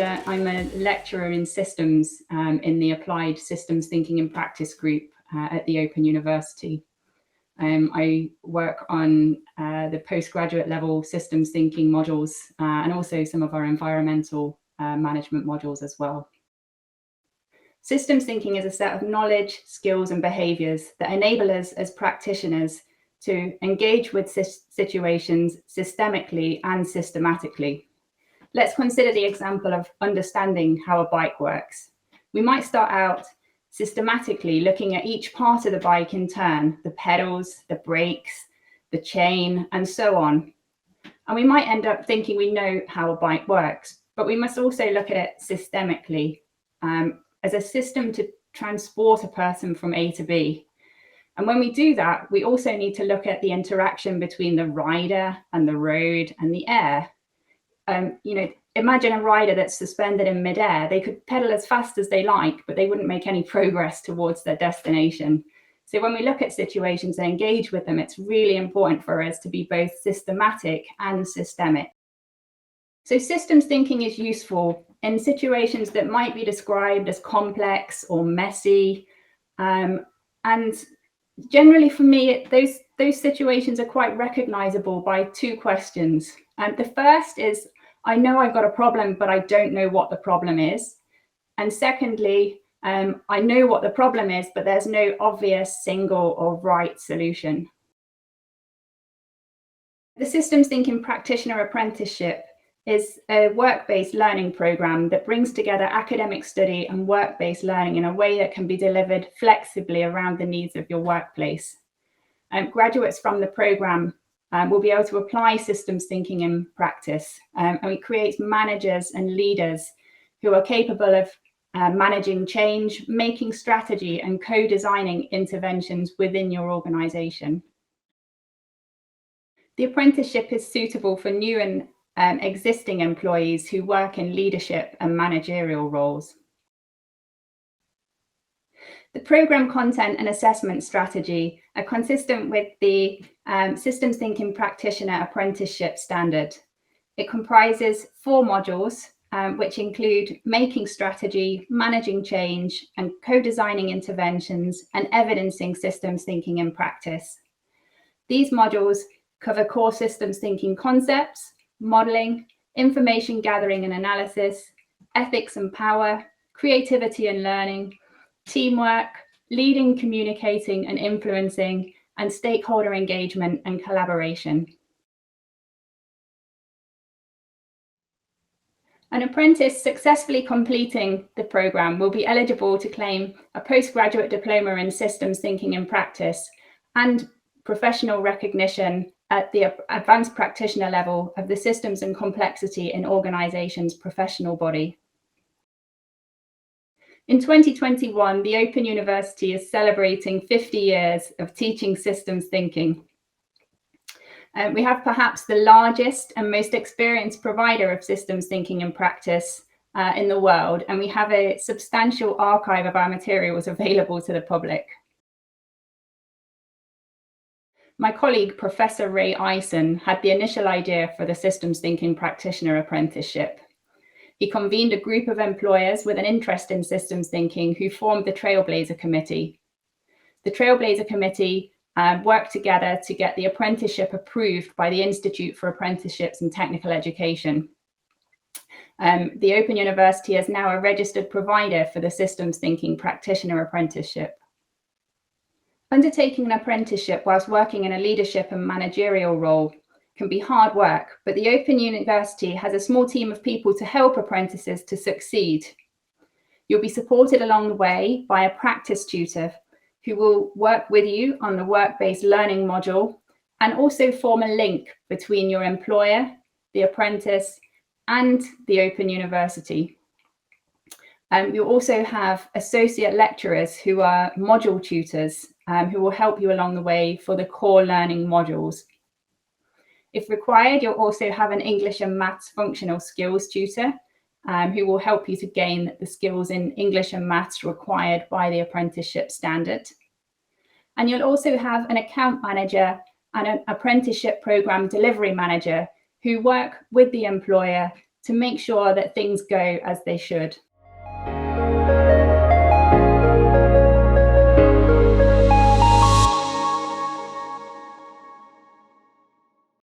I'm a lecturer in systems in the Applied Systems Thinking in Practice group at the Open University. I work on the postgraduate level systems thinking modules and also some of our environmental management modules as well. Systems thinking is a set of knowledge, skills, and behaviors that enable us as practitioners to engage with situations systemically and systematically. Let's consider the example of understanding how a bike works. We might start out systematically looking at each part of the bike in turn, the pedals, the brakes, the chain, and so on. And we might end up thinking we know how a bike works, but we must also look at it systemically as a system to transport a person from A to B. And when we do that, we also need to look at the interaction between the rider and the road and the air. Imagine a rider that's suspended in midair. They could pedal as fast as they like, but they wouldn't make any progress towards their destination. So when we look at situations and engage with them, it's really important for us to be both systematic and systemic. So systems thinking is useful in situations that might be described as complex or messy. And generally for me, those situations are quite recognizable by two questions. The first is, I know I've got a problem, but I don't know what the problem is. And secondly, I know what the problem is, but there's no obvious single or right solution. The Systems Thinking Practitioner Apprenticeship is a work-based learning program that brings together academic study and work-based learning in a way that can be delivered flexibly around the needs of your workplace. Graduates from the program will be able to apply systems thinking in practice, and it creates managers and leaders who are capable of managing change, making strategy, and co-designing interventions within your organization. The apprenticeship is suitable for new and existing employees who work in leadership and managerial roles. The program content and assessment strategy are consistent with the Systems Thinking Practitioner Apprenticeship Standard. It comprises 4 modules, which include making strategy, managing change, and co-designing interventions, and evidencing systems thinking in practice. These modules cover core systems thinking concepts, modeling, information gathering and analysis, ethics and power, creativity and learning, teamwork, leading, communicating and influencing, and stakeholder engagement and collaboration. An apprentice successfully completing the program will be eligible to claim a postgraduate diploma in systems thinking in practice and professional recognition at the advanced practitioner level of the Systems and Complexity in Organizations professional body. In 2021, the Open University is celebrating 50 years of teaching systems thinking. We have perhaps the largest and most experienced provider of systems thinking in practice in the world, and we have a substantial archive of our materials available to the public. My colleague, Professor Ray Eisen, had the initial idea for the Systems Thinking Practitioner Apprenticeship. He convened a group of employers with an interest in systems thinking who formed the Trailblazer Committee. The Trailblazer Committee worked together to get the apprenticeship approved by the Institute for Apprenticeships and Technical Education. The Open University is now a registered provider for the Systems Thinking Practitioner Apprenticeship. Undertaking an apprenticeship whilst working in a leadership and managerial role can be hard work, but the Open University has a small team of people to help apprentices to succeed. You'll be supported along the way by a practice tutor who will work with you on the work-based learning module and also form a link between your employer, the apprentice, and the Open University. You'll also have associate lecturers who are module tutors who will help you along the way for the core learning modules. If required, you'll also have an English and Maths functional skills tutor who will help you to gain the skills in English and Maths required by the apprenticeship standard. And you'll also have an account manager and an apprenticeship program delivery manager who work with the employer to make sure that things go as they should.